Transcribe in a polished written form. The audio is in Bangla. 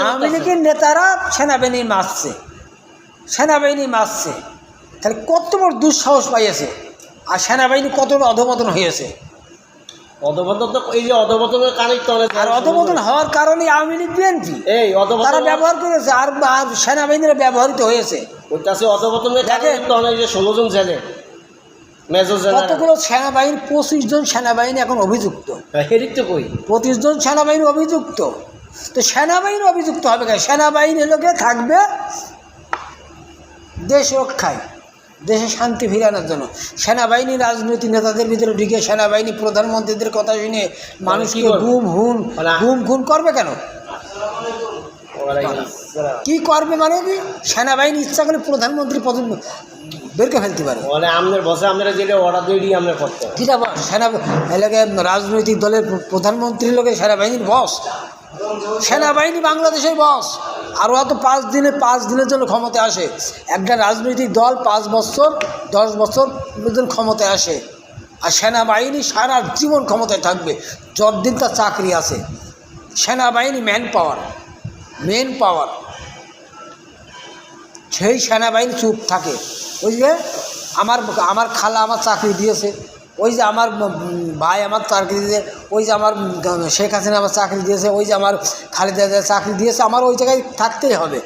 আওয়ামী লীগের নেতারা সেনাবাহিনী মারছে, তাহলে কত বড় দুঃসাহস পাইয়েছে, আর সেনাবাহিনী কত বড় অধপতন হয়েছে। অধপতন তো এই যে অধপতনের কারণে, আর অধপতন হওয়ার কারণে আওয়ামী লীগ বিএনপি এই অধপতন তারা ব্যবহার করেছে, আর সেনাবাহিনীরা ব্যবহৃত হয়েছে। ওইটাছে অধপতনের কারণে তো অনেক যে 16 জন জেলে, মেজর জেনারেল, কতগুলো সেনাবাহিনী 25 জন সেনাবাহিনী এখন অভিযুক্ত। হেরিক তো কই 25 জন সেনাবাহিনী অভিযুক্ত। তো সেনাবাহিনী অভিযুক্ত হবে কেন? সেনাবাহিনী লোকে থাকবে দেশ রক্ষায়, দেশে শান্তি ফিরানোর জন্য। সেনাবাহিনী রাজনৈতিক নেতাদের ভিতরে ঢুকে সেনাবাহিনী প্রধানমন্ত্রীদের কথা শুনে মানুষকে গুম খুন করবে কেন? কি করবে মানে কি? সেনাবাহিনী ইচ্ছা করে প্রধানমন্ত্রী পদ বের করে ফেলতে পারে। মানে আমাদের বসে আমরা যেটা অর্ডার দিই আমরা করতে কিটা এলাকায় রাজনৈতিক দলের প্রধানমন্ত্রীর লোকে সেনাবাহিনীর বস, সেনাবাহিনী বাংলাদেশের বস। আরও হয়তো 5 দিনের জন্য ক্ষমতায় আসে একটা রাজনৈতিক দল, 5 বছর 10 বছর পর্যন্ত ক্ষমতায় আসে, আর সেনাবাহিনী সারা জীবন ক্ষমতায় থাকবে যতদিন তার চাকরি আছে। সেনাবাহিনী মেন পাওয়ার, সেই সেনাবাহিনী চুপ থাকে। ওই যে আমার খালা আমার চাকরি দিয়েছে, ওই যে আমার ভাই আমার চাকরি দিয়েছে, ওই যে আমার শেখ হাসিনা আমার চাকরি দিয়েছে, ওই যে আমার খালেদা চাকরি দিয়েছে, আমার ওই জায়গায় থাকতেই হবে।